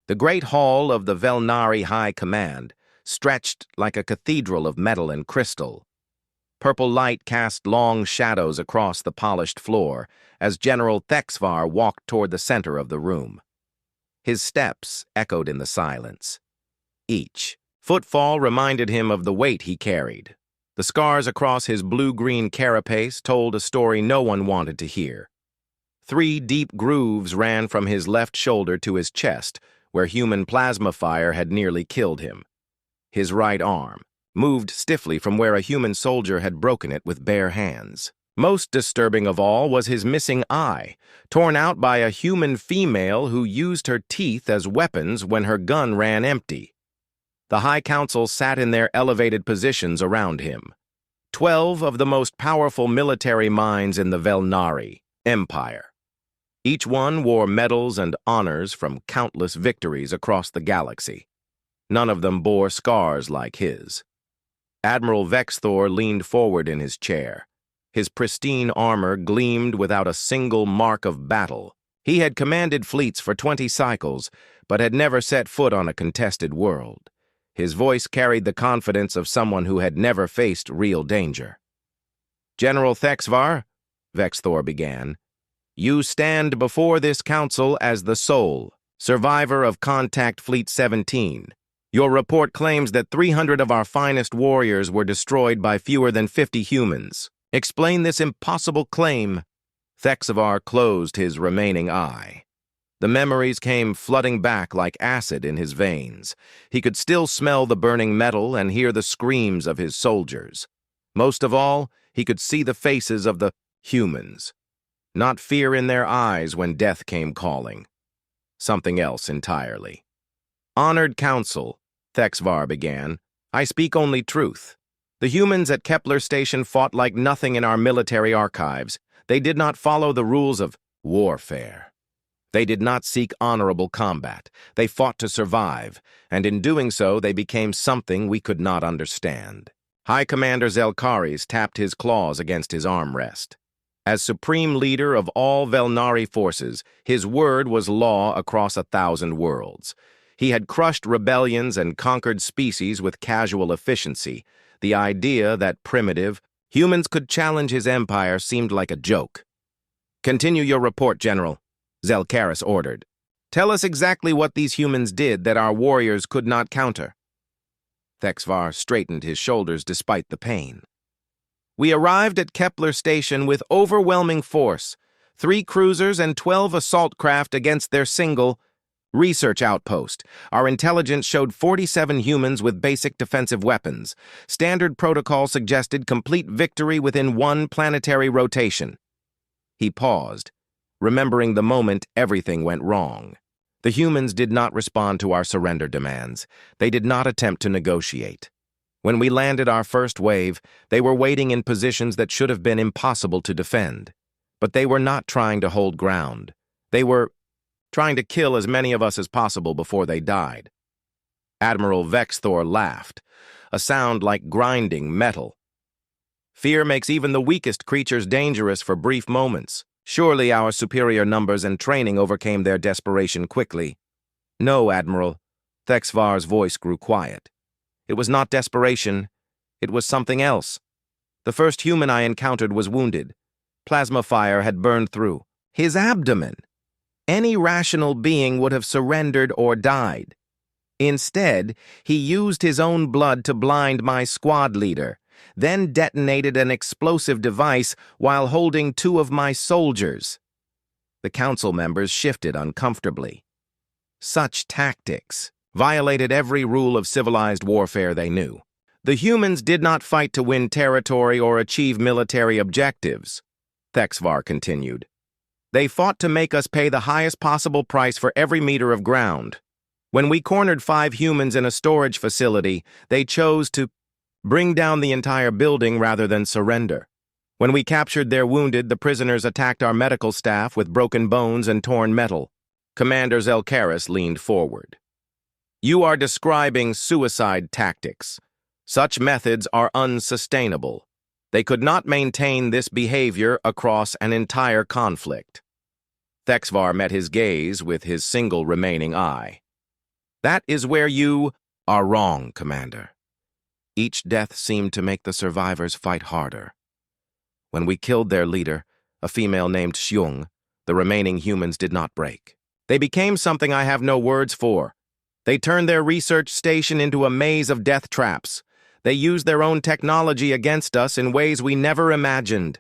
The great hall of the Velnari High Command stretched like a cathedral of metal and crystal. Purple light cast long shadows across the polished floor as General Thexvar walked toward the center of the room. His steps echoed in the silence. Each footfall reminded him of the weight he carried. The scars across his blue-green carapace told a story no one wanted to hear. 3 deep grooves ran from his left shoulder to his chest, where human plasma fire had nearly killed him. His right arm moved stiffly from where a human soldier had broken it with bare hands. Most disturbing of all was his missing eye, torn out by a human female who used her teeth as weapons when her gun ran empty. The High Council sat in their elevated positions around him. 12 of the most powerful military minds in the Velnari Empire. Each one wore medals and honors from countless victories across the galaxy. None of them bore scars like his. Admiral Vexthor leaned forward in his chair. His pristine armor gleamed without a single mark of battle. He had commanded fleets for 20 cycles, but had never set foot on a contested world. His voice carried the confidence of someone who had never faced real danger. "General Thexvar," Vexthor began, "you stand before this council as the sole survivor of Contact Fleet 17. Your report claims that 300 of our finest warriors were destroyed by fewer than 50 humans. Explain this impossible claim." Thexvar closed his remaining eye. The memories came flooding back like acid in his veins. He could still smell the burning metal and hear the screams of his soldiers. Most of all, he could see the faces of the humans. Not fear in their eyes when death came calling. Something else entirely. "Honored Council," Thexvar began, "I speak only truth. The humans at Kepler Station fought like nothing in our military archives. They did not follow the rules of warfare. They did not seek honorable combat. They fought to survive, and in doing so they became something we could not understand." High Commander Zelkaris tapped his claws against his armrest. As supreme leader of all Velnari forces, his word was law across 1,000 worlds. He had crushed rebellions and conquered species with casual efficiency. The idea that primitive humans could challenge his empire seemed like a joke. "Continue your report, General," Zelkaris ordered. "Tell us exactly what these humans did that our warriors could not counter." Thexvar straightened his shoulders despite the pain. "We arrived at Kepler Station with overwhelming force, 3 cruisers and 12 assault craft against their single research outpost. Our intelligence showed 47 humans with basic defensive weapons. Standard protocol suggested complete victory within 1 planetary rotation." He paused, remembering the moment everything went wrong. The humans did not respond to our surrender demands. They did not attempt to negotiate. When we landed our first wave, they were waiting in positions that should have been impossible to defend. But they were not trying to hold ground. They were trying to kill as many of us as possible before they died. Admiral Vexthor laughed, a sound like grinding metal. "Fear makes even the weakest creatures dangerous for brief moments. Surely our superior numbers and training overcame their desperation quickly." "No, Admiral." Thexvar's voice grew quiet. "It was not desperation. It was something else. The first human I encountered was wounded. Plasma fire had burned through his abdomen. Any rational being would have surrendered or died. Instead, he used his own blood to blind my squad leader, then detonated an explosive device while holding 2 of my soldiers." The council members shifted uncomfortably. Such tactics violated every rule of civilized warfare they knew. "The humans did not fight to win territory or achieve military objectives," Thexvar continued. "They fought to make us pay the highest possible price for every meter of ground. When we cornered 5 humans in a storage facility, they chose to bring down the entire building rather than surrender. When we captured their wounded, the prisoners attacked our medical staff with broken bones and torn metal." Commander Zelkaris leaned forward. "You are describing suicide tactics. Such methods are unsustainable. They could not maintain this behavior across an entire conflict." Thexvar met his gaze with his single remaining eye. That is where you are wrong, Commander. Each death seemed to make the survivors fight harder. When we killed their leader, a female named Xiong, the remaining humans did not break. They became something I have no words for. They turned their research station into a maze of death traps. They used their own technology against us in ways we never imagined.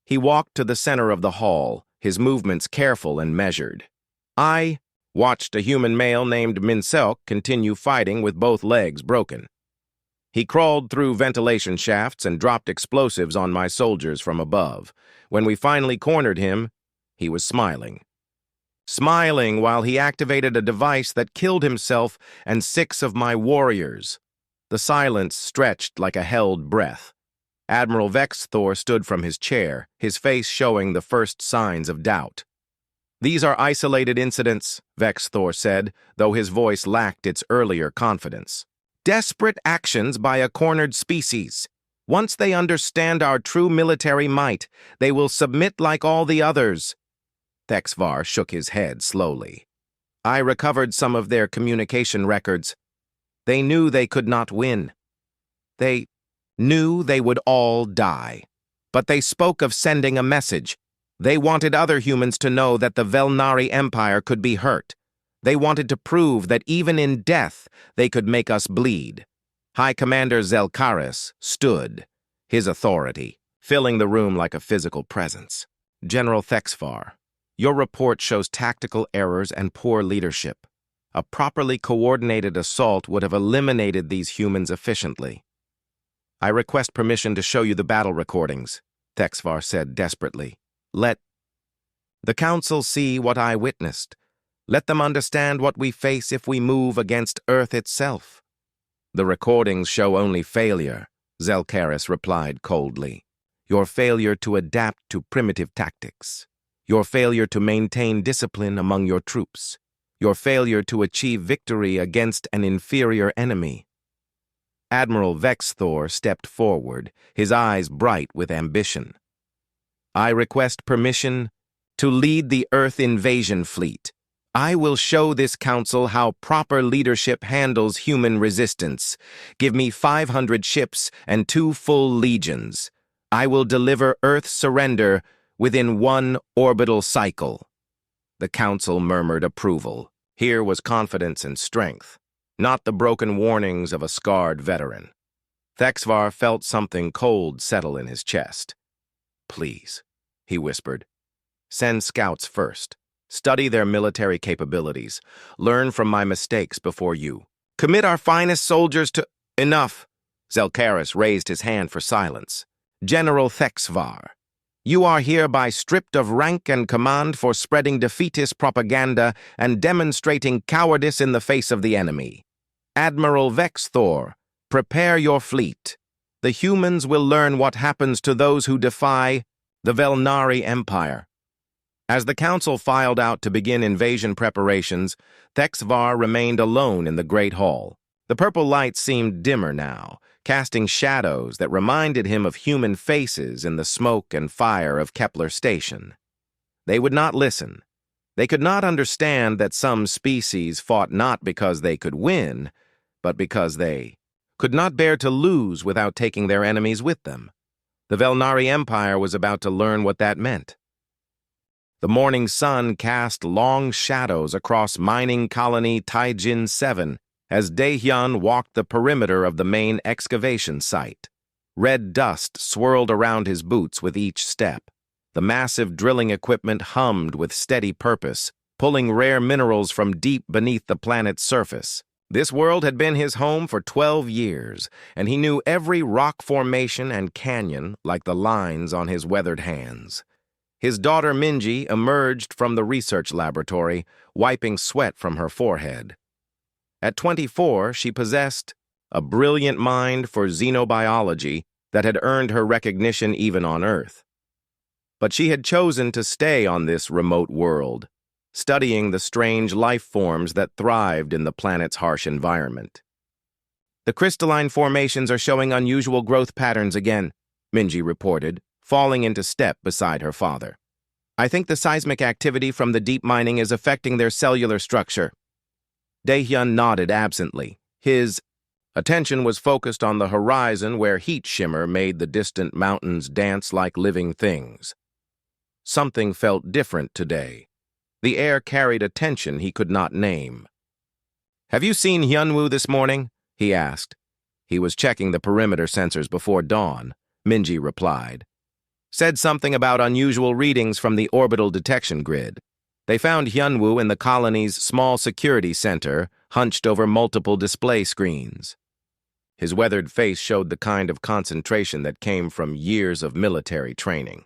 He walked to the center of the hall, his movements careful and measured. I watched a human male named Minseok continue fighting with both legs broken. He crawled through ventilation shafts and dropped explosives on my soldiers from above. When we finally cornered him, he was smiling. Smiling while he activated a device that killed himself and 6 of my warriors. The silence stretched like a held breath. Admiral Vexthor stood from his chair, his face showing the first signs of doubt. "These are isolated incidents," Vexthor said, though his voice lacked its earlier confidence. "Desperate actions by a cornered species. Once they understand our true military might, they will submit like all the others." Thexvar shook his head slowly. "I recovered some of their communication records. They knew they could not win. They knew they would all die. But they spoke of sending a message. They wanted other humans to know that the Velnari Empire could be hurt. They wanted to prove that even in death, they could make us bleed." High Commander Zelkaris stood, his authority filling the room like a physical presence. "General Thexvar, your report shows tactical errors and poor leadership. A properly coordinated assault would have eliminated these humans efficiently." "I request permission to show you the battle recordings," Thexvar said desperately. "Let the Council see what I witnessed. Let them understand what we face if we move against Earth itself." "The recordings show only failure," Zelkaris replied coldly. "Your failure to adapt to primitive tactics. Your failure to maintain discipline among your troops. Your failure to achieve victory against an inferior enemy." Admiral Vexthor stepped forward, his eyes bright with ambition. "I request permission to lead the Earth invasion fleet. I will show this council how proper leadership handles human resistance. Give me 500 ships and 2 full legions. I will deliver Earth's surrender within 1 orbital cycle." The council murmured approval. Here was confidence and strength, not the broken warnings of a scarred veteran. Thexvar felt something cold settle in his chest. "Please," he whispered, "send scouts first. Study their military capabilities. Learn from my mistakes before you. Commit our finest soldiers to—" "Enough!" Zelkaris raised his hand for silence. "General Thexvar, you are hereby stripped of rank and command for spreading defeatist propaganda and demonstrating cowardice in the face of the enemy. Admiral Vexthor, prepare your fleet. The humans will learn what happens to those who defy the Velnari Empire." As the council filed out to begin invasion preparations, Thexvar remained alone in the Great Hall. The purple light seemed dimmer now, casting shadows that reminded him of human faces in the smoke and fire of Kepler Station. They would not listen. They could not understand that some species fought not because they could win, but because they could not bear to lose without taking their enemies with them. The Velnari Empire was about to learn what that meant. The morning sun cast long shadows across mining colony Taijin 7 as Daehyun walked the perimeter of the main excavation site. Red dust swirled around his boots with each step. The massive drilling equipment hummed with steady purpose, pulling rare minerals from deep beneath the planet's surface. This world had been his home for 12 years, and he knew every rock formation and canyon like the lines on his weathered hands. His daughter Minji emerged from the research laboratory, wiping sweat from her forehead. At 24, she possessed a brilliant mind for xenobiology that had earned her recognition even on Earth. But she had chosen to stay on this remote world, studying the strange life forms that thrived in the planet's harsh environment. "The crystalline formations are showing unusual growth patterns again," Minji reported, falling into step beside her father. "I think the seismic activity from the deep mining is affecting their cellular structure." Daehyun nodded absently. His attention was focused on the horizon where heat shimmer made the distant mountains dance like living things. Something felt different today. The air carried a tension he could not name. "Have you seen Hyunwoo this morning?" he asked. He was checking the perimeter sensors before dawn, Minji replied. "Said something about unusual readings from the orbital detection grid. They found Hyunwoo in the colony's small security center, hunched over multiple display screens." His weathered face showed the kind of concentration that came from years of military training.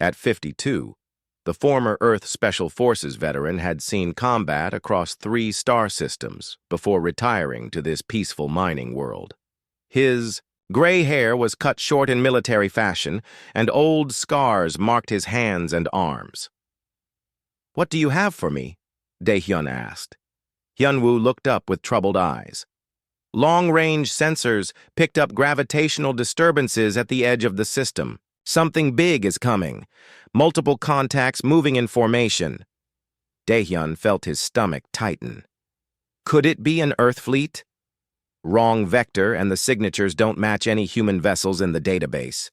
At 52, the former Earth Special Forces veteran had seen combat across 3 star systems before retiring to this peaceful mining world. His gray hair was cut short in military fashion, and old scars marked his hands and arms. "What do you have for me?" Daehyun asked. Hyunwoo looked up with troubled eyes. Long-range sensors picked up gravitational disturbances at the edge of the system. "Something big is coming. Multiple contacts moving in formation." Daehyun felt his stomach tighten. Could it be an Earth fleet? Wrong vector, and the signatures don't match any human vessels in the database.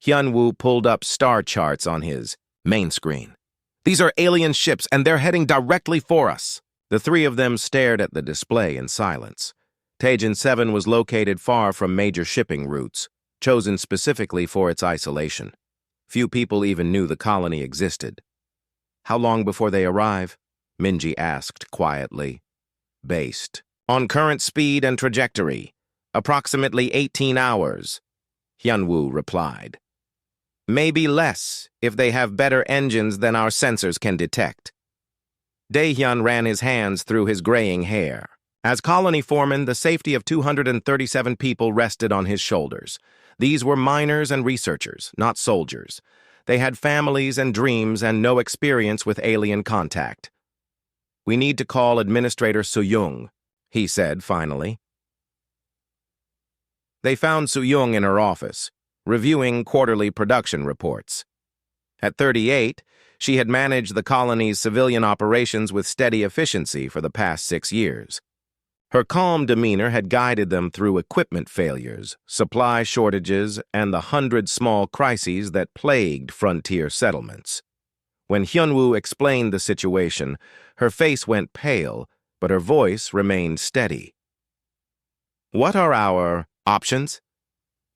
Hyunwoo pulled up star charts on his main screen. "These are alien ships, and they're heading directly for us." The 3 of them stared at the display in silence. Taejin 7 was located far from major shipping routes, chosen specifically for its isolation. Few people even knew the colony existed. "How long before they arrive?" Minji asked quietly. "Based on current speed and trajectory, approximately 18 hours, Hyunwoo replied. "Maybe less if they have better engines than our sensors can detect." Daehyun ran his hands through his graying hair. As colony foreman, the safety of 237 people rested on his shoulders. These were miners and researchers, not soldiers. They had families and dreams and no experience with alien contact. "We need to call Administrator Soo-young," he said finally. They found Soo-young in her office, reviewing quarterly production reports. At 38, she had managed the colony's civilian operations with steady efficiency for the past 6 years. Her calm demeanor had guided them through equipment failures, supply shortages, and the 100 small crises that plagued frontier settlements. When Hyunwoo explained the situation, her face went pale, but her voice remained steady. "What are our options?"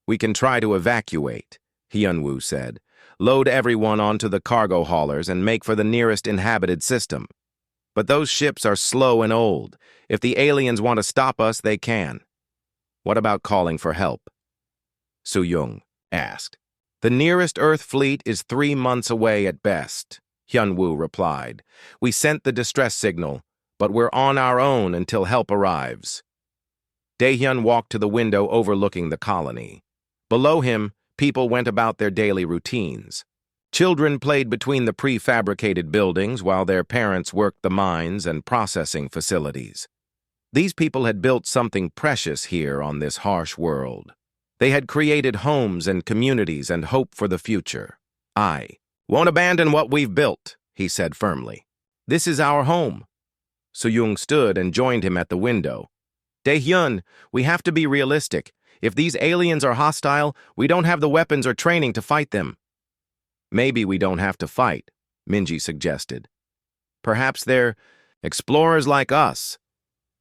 "We can try to evacuate," Hyunwoo said. "Load everyone onto the cargo haulers and make for the nearest inhabited system. But those ships are slow and old. If the aliens want to stop us, they can." "What about calling for help?" Soo-young asked. "The nearest Earth fleet is 3 months away at best," Hyunwoo replied. "We sent the distress signal, but we're on our own until help arrives." Daehyun walked to the window overlooking the colony. Below him, people went about their daily routines. Children played between the prefabricated buildings while their parents worked the mines and processing facilities. These people had built something precious here on this harsh world. They had created homes and communities and hope for the future. "I won't abandon what we've built," he said firmly. "This is our home." Soo-young stood and joined him at the window. "Daehyun, we have to be realistic. If these aliens are hostile, we don't have the weapons or training to fight them." "Maybe we don't have to fight," Minji suggested. "Perhaps they're explorers like us.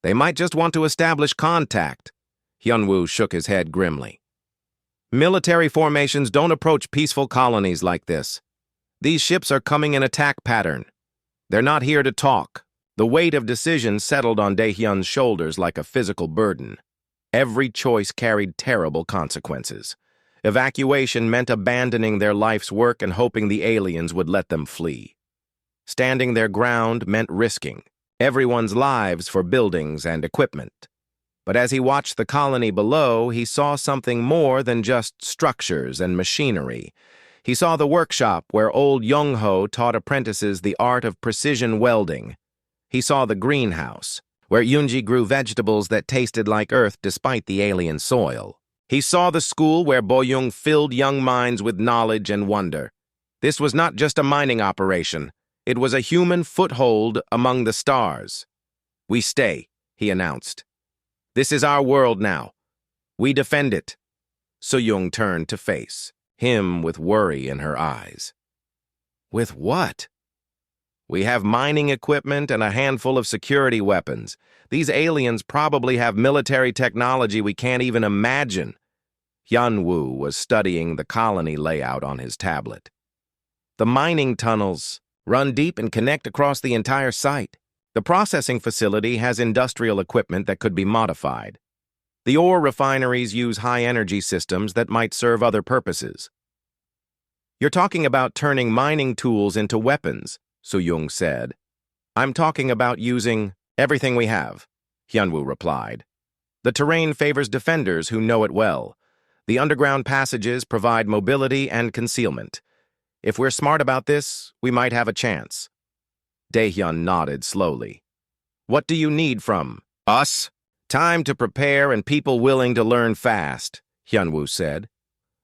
They might just want to establish contact." Hyunwoo shook his head grimly. "Military formations don't approach peaceful colonies like this. These ships are coming in attack pattern. They're not here to talk." The weight of decision settled on Daehyun's shoulders like a physical burden. Every choice carried terrible consequences. Evacuation meant abandoning their life's work and hoping the aliens would let them flee. Standing their ground meant risking everyone's lives for buildings and equipment. But as he watched the colony below, he saw something more than just structures and machinery. He saw the workshop where old Young-ho taught apprentices the art of precision welding. He saw the greenhouse, where Yoonji grew vegetables that tasted like earth despite the alien soil. He saw the school where Bo-young filled young minds with knowledge and wonder. This was not just a mining operation. It was a human foothold among the stars. "We stay," he announced. "This is our world now. We defend it." So-young turned to face him with worry in her eyes. "With what?" "We have mining equipment and a handful of security weapons. These aliens probably have military technology we can't even imagine." Hyun-woo was studying the colony layout on his tablet. "The mining tunnels run deep and connect across the entire site. The processing facility has industrial equipment that could be modified. The ore refineries use high-energy systems that might serve other purposes." "You're talking about turning mining tools into weapons," So-young said. "I'm talking about using everything we have," Hyun-woo replied. "The terrain favors defenders who know it well. The underground passages provide mobility and concealment. If we're smart about this, we might have a chance." Daehyun nodded slowly. "What do you need from us?" "Time to prepare and people willing to learn fast," Hyun-woo said.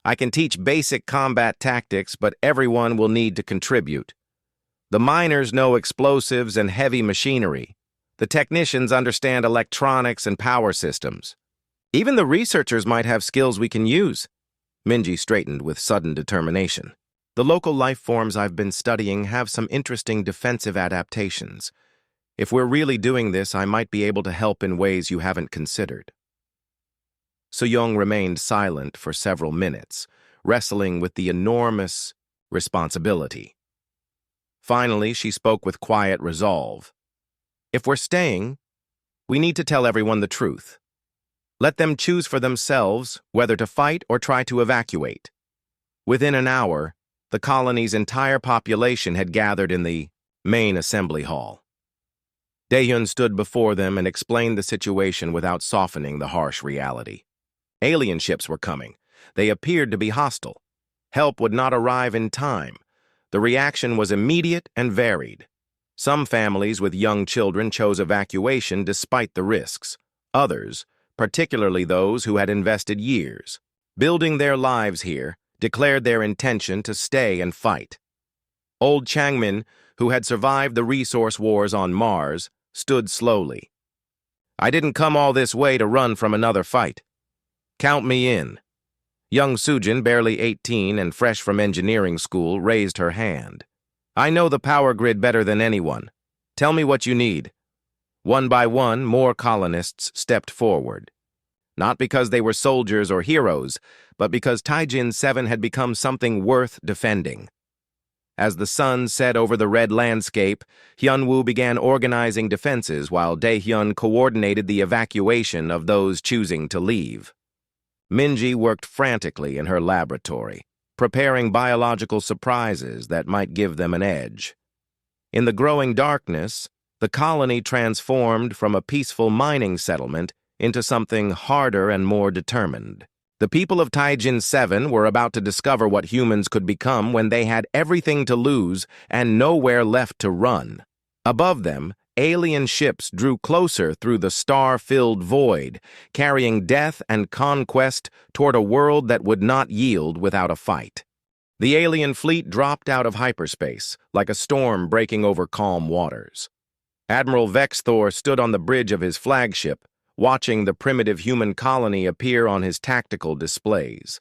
"I can teach basic combat tactics, but everyone will need to contribute. The miners know explosives and heavy machinery. The technicians understand electronics and power systems. Even the researchers might have skills we can use." Minji straightened with sudden determination. "The local life forms I've been studying have some interesting defensive adaptations. If we're really doing this, I might be able to help in ways you haven't considered." So-young remained silent for several minutes, wrestling with the enormous responsibility. Finally, she spoke with quiet resolve. "If we're staying, we need to tell everyone the truth. Let them choose for themselves whether to fight or try to evacuate." Within an hour, the colony's entire population had gathered in the main assembly hall. Daehyun stood before them and explained the situation without softening the harsh reality. Alien ships were coming. They appeared to be hostile. Help would not arrive in time. The reaction was immediate and varied. Some families with young children chose evacuation despite the risks. Others, particularly those who had invested years, building their lives here, declared their intention to stay and fight. Old Changmin, who had survived the resource wars on Mars, stood slowly. "I didn't come all this way to run from another fight. Count me in." Young Sujin, barely 18 and fresh from engineering school, raised her hand. "I know the power grid better than anyone. Tell me what you need." One by one, more colonists stepped forward. Not because they were soldiers or heroes, but because Taijin 7 had become something worth defending. As the sun set over the red landscape, Hyun-woo began organizing defenses while Daehyun coordinated the evacuation of those choosing to leave. Minji worked frantically in her laboratory, preparing biological surprises that might give them an edge. In the growing darkness, the colony transformed from a peaceful mining settlement into something harder and more determined. The people of Taijin 7 were about to discover what humans could become when they had everything to lose and nowhere left to run. Above them, alien ships drew closer through the star-filled void, carrying death and conquest toward a world that would not yield without a fight. The alien fleet dropped out of hyperspace, like a storm breaking over calm waters. Admiral Vexthor stood on the bridge of his flagship, watching the primitive human colony appear on his tactical displays.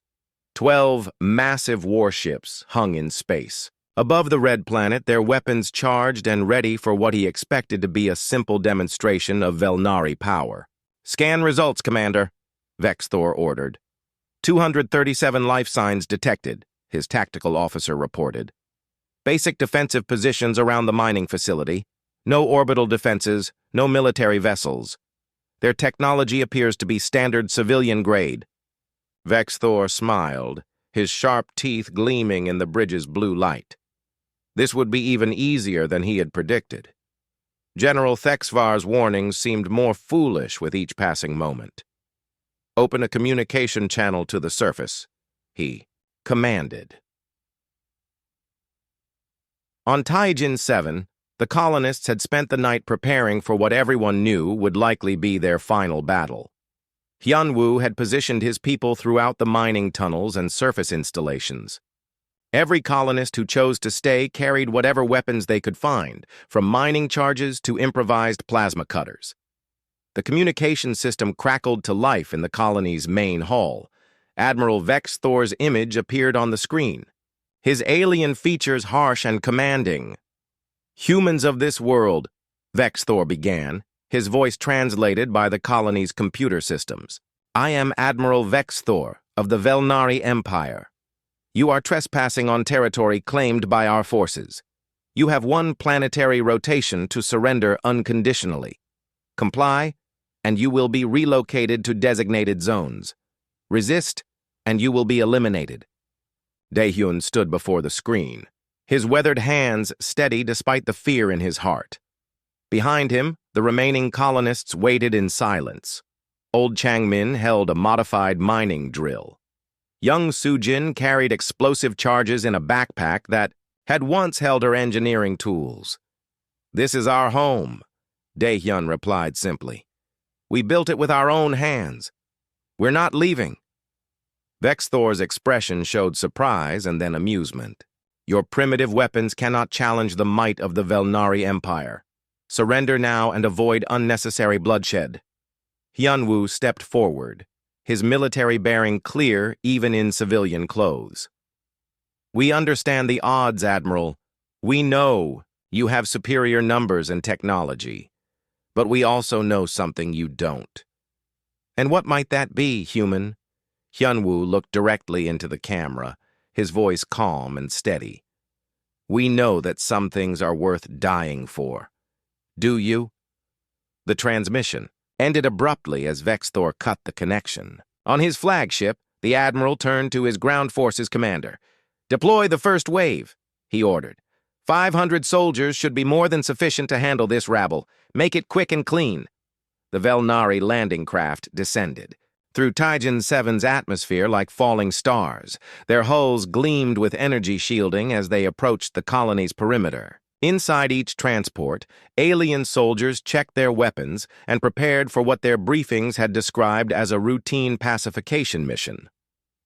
12 massive warships hung in space. Above the red planet, their weapons charged and ready for what he expected to be a simple demonstration of Velnari power. "Scan results, Commander," Vexthor ordered. 237 life signs detected, his tactical officer reported. "Basic defensive positions around the mining facility. No orbital defenses, no military vessels. Their technology appears to be standard civilian grade." Vexthor smiled, his sharp teeth gleaming in the bridge's blue light. This would be even easier than he had predicted. General Thexvar's warnings seemed more foolish with each passing moment. "Open a communication channel to the surface," he commanded. On Taijin 7, the colonists had spent the night preparing for what everyone knew would likely be their final battle. Hyun-woo had positioned his people throughout the mining tunnels and surface installations. Every colonist who chose to stay carried whatever weapons they could find, from mining charges to improvised plasma cutters. The communication system crackled to life in the colony's main hall. Admiral Vex Thor's image appeared on the screen, his alien features harsh and commanding. "Humans of this world," Vex Thor began, his voice translated by the colony's computer systems. "I am Admiral Vex Thor of the Velnari Empire. You are trespassing on territory claimed by our forces. You have one planetary rotation to surrender unconditionally. Comply, and you will be relocated to designated zones. Resist, and you will be eliminated." Daehyun stood before the screen, his weathered hands steady despite the fear in his heart. Behind him, the remaining colonists waited in silence. Old Changmin held a modified mining drill. Young Sujin carried explosive charges in a backpack that had once held her engineering tools. "This is our home," Daehyun replied simply. "We built it with our own hands. We're not leaving." Vex Thor's expression showed surprise and then amusement. "Your primitive weapons cannot challenge the might of the Velnari Empire. Surrender now and avoid unnecessary bloodshed." Hyunwoo stepped forward, his military bearing clear even in civilian clothes. "We understand the odds, Admiral. We know you have superior numbers and technology. But we also know something you don't." "And what might that be, human?" Hyunwoo looked directly into the camera, his voice calm and steady. "We know that some things are worth dying for. Do you?" The transmission ended abruptly as Vex Thor cut the connection. On his flagship, the Admiral turned to his ground forces commander. "Deploy the first wave," he ordered. 500 soldiers should be more than sufficient to handle this rabble. Make it quick and clean." The Velnari landing craft descended through Taijin 7's atmosphere like falling stars. Their hulls gleamed with energy shielding as they approached the colony's perimeter. Inside each transport, alien soldiers checked their weapons and prepared for what their briefings had described as a routine pacification mission.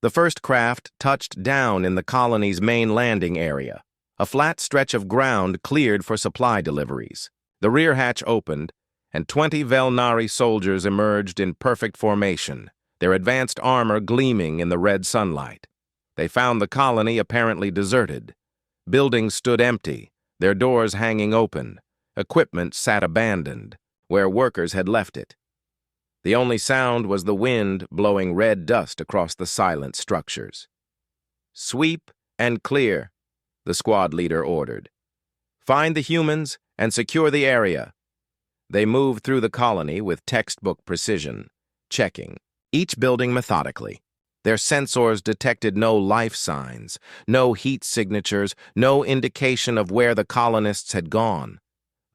The first craft touched down in the colony's main landing area, a flat stretch of ground cleared for supply deliveries. The rear hatch opened, and 20 Velnari soldiers emerged in perfect formation, their advanced armor gleaming in the red sunlight. They found the colony apparently deserted. Buildings stood empty, their doors hanging open. Equipment sat abandoned, where workers had left it. The only sound was the wind blowing red dust across the silent structures. "Sweep and clear," the squad leader ordered. "Find the humans and secure the area." They moved through the colony with textbook precision, checking each building methodically. Their sensors detected no life signs, no heat signatures, no indication of where the colonists had gone.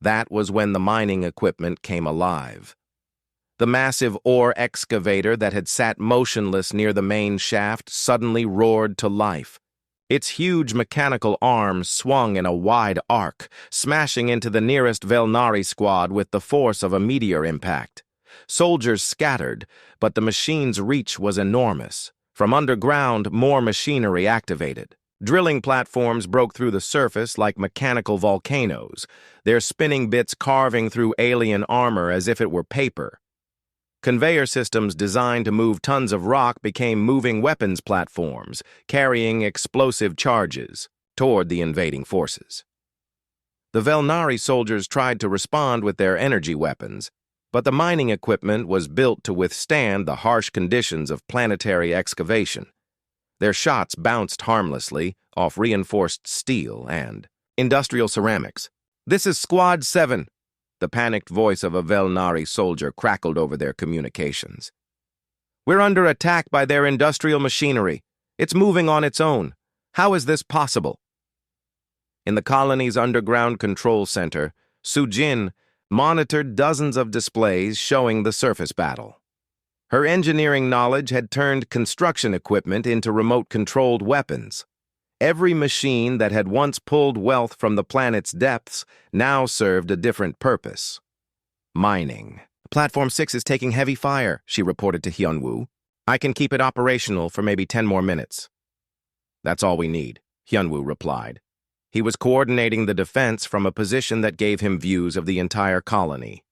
That was when the mining equipment came alive. The massive ore excavator that had sat motionless near the main shaft suddenly roared to life. Its huge mechanical arms swung in a wide arc, smashing into the nearest Velnari squad with the force of a meteor impact. Soldiers scattered, but the machine's reach was enormous. From underground, more machinery activated. Drilling platforms broke through the surface like mechanical volcanoes, their spinning bits carving through alien armor as if it were paper. Conveyor systems designed to move tons of rock became moving weapons platforms, carrying explosive charges toward the invading forces. The Velnari soldiers tried to respond with their energy weapons, but the mining equipment was built to withstand the harsh conditions of planetary excavation. Their shots bounced harmlessly off reinforced steel and industrial ceramics. "This is Squad 7. The panicked voice of a Velnari soldier crackled over their communications. "We're under attack by their industrial machinery. It's moving on its own. How is this possible?" In the colony's underground control center, Sujin monitored dozens of displays showing the surface battle. Her engineering knowledge had turned construction equipment into remote-controlled weapons. Every machine that had once pulled wealth from the planet's depths now served a different purpose. Mining. "Platform 6 is taking heavy fire," she reported to Hyunwoo. "I can keep it operational for maybe 10 more minutes." "That's all we need," Hyunwoo replied. He was coordinating the defense from a position that gave him views of the entire colony.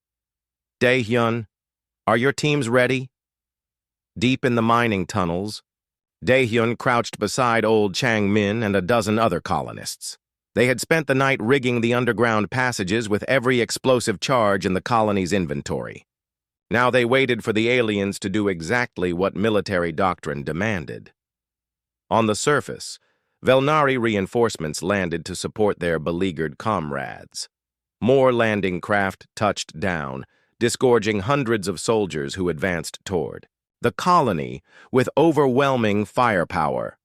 "Daehyun, Are your teams ready? Deep in the mining tunnels, Daehyun crouched beside old Chang Min and a dozen other colonists. They had spent the night rigging the underground passages with every explosive charge in the colony's inventory. Now they waited for the aliens to do exactly what military doctrine demanded. On the surface, Velnari reinforcements landed to support their beleaguered comrades. More landing craft touched down, disgorging hundreds of soldiers who advanced toward the colony with overwhelming firepower.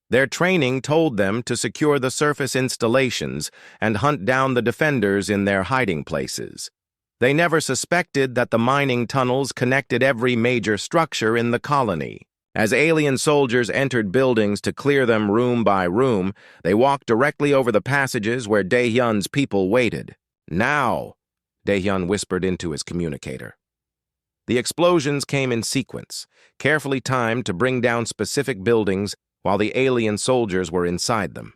Their training told them to secure the surface installations and hunt down the defenders in their hiding places. They never suspected that the mining tunnels connected every major structure in the colony. As alien soldiers entered buildings to clear them room by room, they walked directly over the passages where Daehyun's people waited. "Now," Daehyun whispered into his communicator. The explosions came in sequence, carefully timed to bring down specific buildings while the alien soldiers were inside them.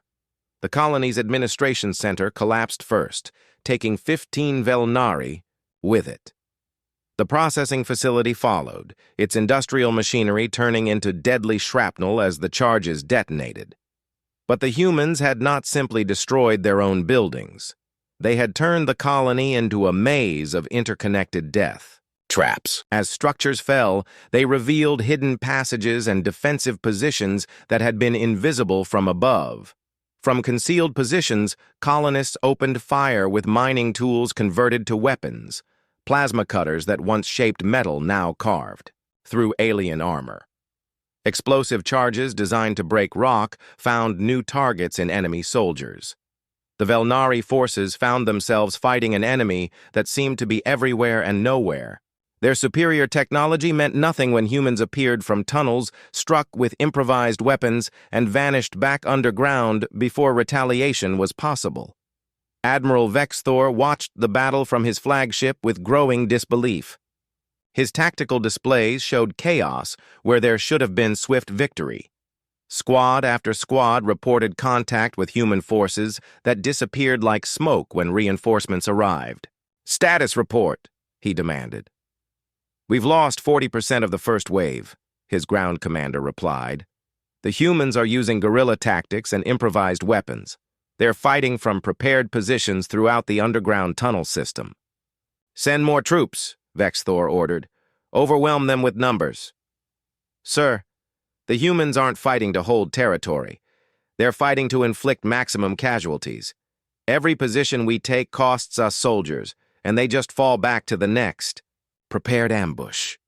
The colony's administration center collapsed first, taking 15 Velnari with it. The processing facility followed, its industrial machinery turning into deadly shrapnel as the charges detonated. But the humans had not simply destroyed their own buildings. They had turned the colony into a maze of interconnected death traps. As structures fell, they revealed hidden passages and defensive positions that had been invisible from above. From concealed positions, colonists opened fire with mining tools converted to weapons, plasma cutters that once shaped metal now carved through alien armor. Explosive charges designed to break rock found new targets in enemy soldiers. The Velnari forces found themselves fighting an enemy that seemed to be everywhere and nowhere. Their superior technology meant nothing when humans appeared from tunnels, struck with improvised weapons, and vanished back underground before retaliation was possible. Admiral Vexthor watched the battle from his flagship with growing disbelief. His tactical displays showed chaos where there should have been swift victory. Squad after squad reported contact with human forces that disappeared like smoke when reinforcements arrived. "Status report," he demanded. "We've lost 40% of the first wave," his ground commander replied. "The humans are using guerrilla tactics and improvised weapons. They're fighting from prepared positions throughout the underground tunnel system." "Send more troops," Vexthor ordered. "Overwhelm them with numbers." "Sir, the humans aren't fighting to hold territory. They're fighting to inflict maximum casualties. Every position we take costs us soldiers, and they just fall back to the next. Prepared ambush."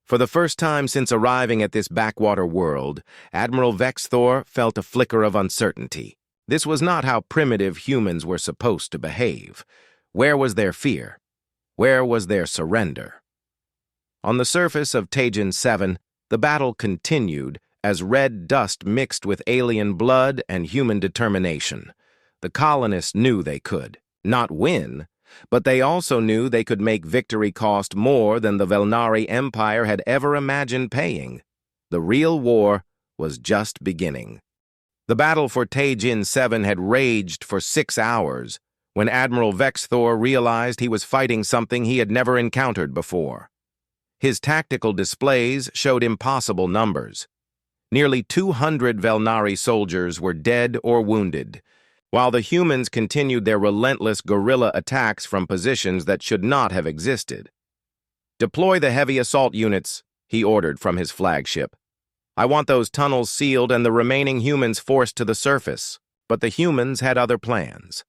For the first time since arriving at this backwater world, Admiral Vexthor felt a flicker of uncertainty. This was not how primitive humans were supposed to behave. Where was their fear? Where was their surrender? On the surface of Taejin 7, the battle continued as red dust mixed with alien blood and human determination. The colonists knew they could not win, but they also knew they could make victory cost more than the Velnari Empire had ever imagined paying. The real war was just beginning. The battle for Taejin 7 had raged for 6 hours when Admiral Vexthor realized he was fighting something he had never encountered before. His tactical displays showed impossible numbers. Nearly 200 Velnari soldiers were dead or wounded, while the humans continued their relentless guerrilla attacks from positions that should not have existed. "Deploy the heavy assault units," he ordered from his flagship. "I want those tunnels sealed and the remaining humans forced to the surface." But the humans had other plans.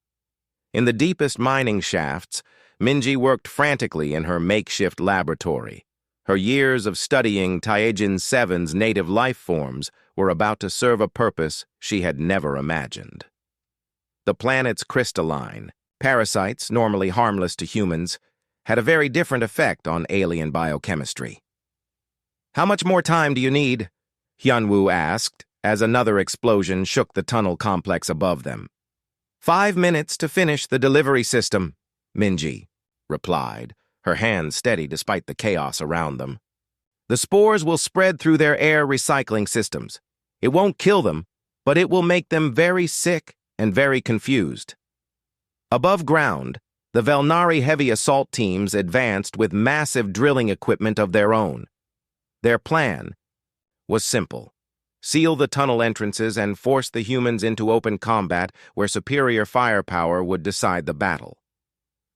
In the deepest mining shafts, Minji worked frantically in her makeshift laboratory. Her years of studying Taejin 7's native life forms were about to serve a purpose she had never imagined. The planet's crystalline, parasites normally harmless to humans, had a very different effect on alien biochemistry. "How much more time do you need?" Hyunwoo asked as another explosion shook the tunnel complex above them. 5 minutes to finish the delivery system," Minji replied, her hands steady despite the chaos around them. "The spores will spread through their air recycling systems. It won't kill them, but it will make them very sick and very confused." Above ground, The Velnari heavy assault teams advanced with massive drilling equipment of their own. Their plan was simple: seal the tunnel entrances and force the humans into open combat where superior firepower would decide the battle.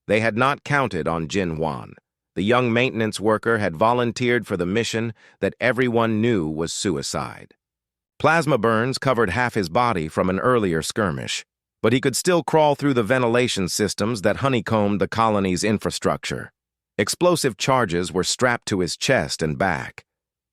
They had not counted on Jin Huan. The young maintenance worker had volunteered for the mission that everyone knew was suicide. Plasma burns covered half his body from an earlier skirmish, but he could still crawl through the ventilation systems that honeycombed the colony's infrastructure. Explosive charges were strapped to his chest and back.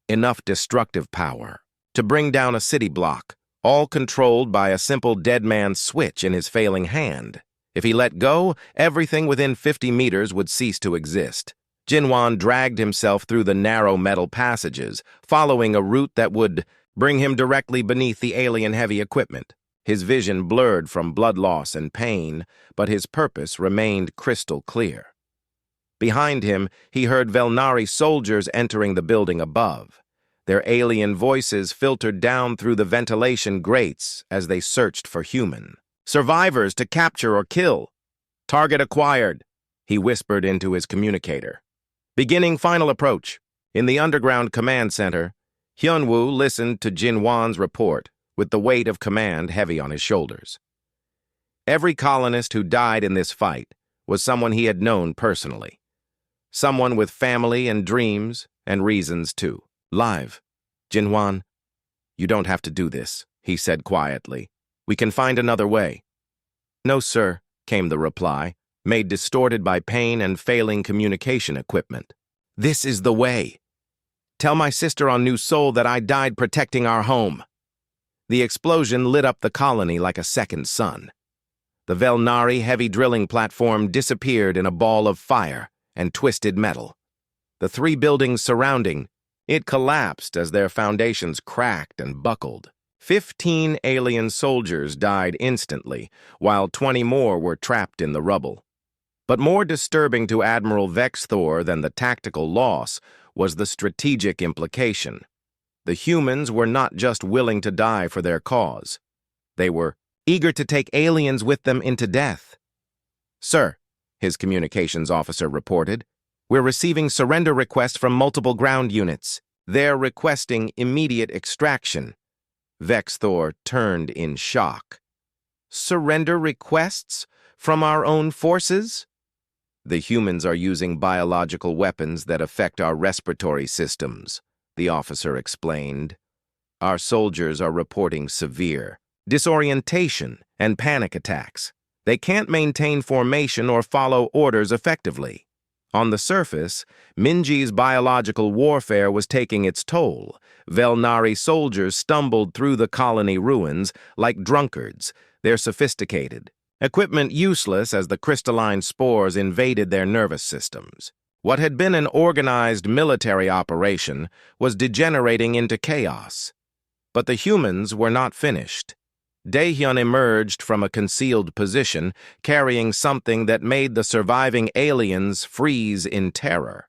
Enough destructive power to bring down a city block, all controlled by a simple dead man's switch in his failing hand. If he let go, everything within 50 meters would cease to exist. Jinwan dragged himself through the narrow metal passages, following a route that would bring him directly beneath the alien heavy equipment. His vision blurred from blood loss and pain, but his purpose remained crystal clear. Behind him, he heard Velnari soldiers entering the building above. Their alien voices filtered down through the ventilation grates as they searched for human survivors to capture or kill. "Target acquired," he whispered into his communicator. Beginning final approach. In the underground command center, Hyunwoo listened to Jin Wan's report with the weight of command heavy on his shoulders. Every colonist who died in this fight was someone he had known personally. Someone with family and dreams and reasons too. "Live. Jin Wan, you don't have to do this," he said quietly. "We can find another way." "No, sir," came the reply, made distorted by pain and failing communication equipment. "This is the way. Tell my sister on New Seoul that I died protecting our home." The explosion lit up the colony like a second sun. The Velnari heavy drilling platform disappeared in a ball of fire and twisted metal. The three buildings surrounding it collapsed as their foundations cracked and buckled. 15 alien soldiers died instantly, while 20 more were trapped in the rubble. But more disturbing to Admiral Vexthor than the tactical loss was the strategic implication. The humans were not just willing to die for their cause. They were eager to take aliens with them into death. "Sir," his communications officer reported, "we're receiving surrender requests from multiple ground units. They're requesting immediate extraction." Vexthor turned in shock. "Surrender requests? From our own forces?" "The humans are using biological weapons that affect our respiratory systems," the officer explained. "Our soldiers are reporting severe disorientation and panic attacks. They can't maintain formation or follow orders effectively." On the surface, Minji's biological warfare was taking its toll. Velnari soldiers stumbled through the colony ruins like drunkards, their sophisticated equipment useless as the crystalline spores invaded their nervous systems. What had been an organized military operation was degenerating into chaos. But the humans were not finished. Daehyun emerged from a concealed position, carrying something that made the surviving aliens freeze in terror.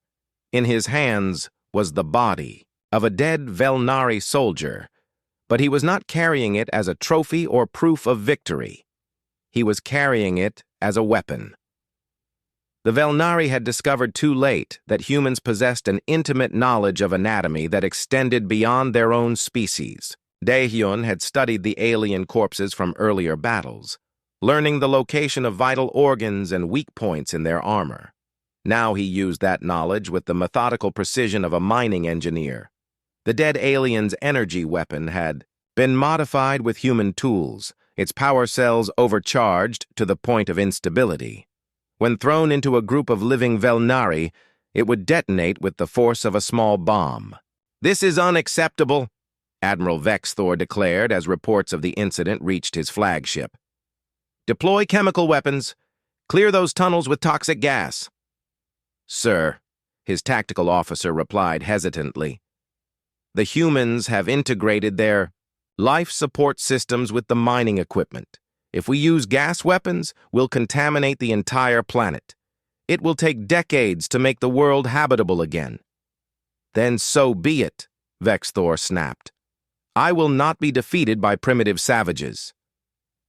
In his hands was the body of a dead Velnari soldier, but he was not carrying it as a trophy or proof of victory. He was carrying it as a weapon. The Velnari had discovered too late that humans possessed an intimate knowledge of anatomy that extended beyond their own species. Daehyun had studied the alien corpses from earlier battles, learning the location of vital organs and weak points in their armor. Now he used that knowledge with the methodical precision of a mining engineer. The dead alien's energy weapon had been modified with human tools, its power cells overcharged to the point of instability. When thrown into a group of living Velnari, it would detonate with the force of a small bomb. "This is unacceptable," Admiral Vexthor declared as reports of the incident reached his flagship. "Deploy chemical weapons. Clear those tunnels with toxic gas." "Sir," his tactical officer replied hesitantly, "the humans have integrated their life support systems with the mining equipment. If we use gas weapons, we'll contaminate the entire planet. It will take decades to make the world habitable again." "Then so be it," Vexthor snapped. "I will not be defeated by primitive savages."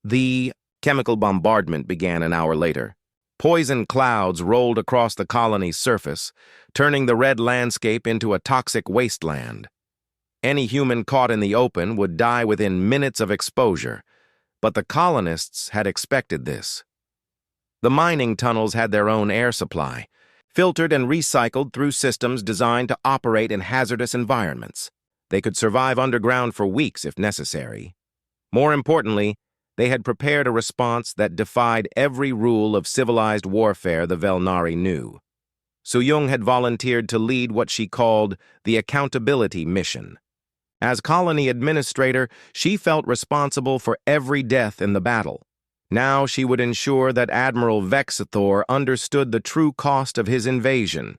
The chemical bombardment began an hour later, Poison clouds rolled across the colony's surface, turning the red landscape into a toxic wasteland. Any human caught in the open would die within minutes of exposure, but the colonists had expected this. The mining tunnels had their own air supply, filtered and recycled through systems designed to operate in hazardous environments. They could survive underground for weeks if necessary. More importantly, they had prepared a response that defied every rule of civilized warfare the Velnari knew. Suyung had volunteered to lead what she called the accountability mission. As colony administrator, she felt responsible for every death in the battle. Now she would ensure that Admiral Vexithor understood the true cost of his invasion.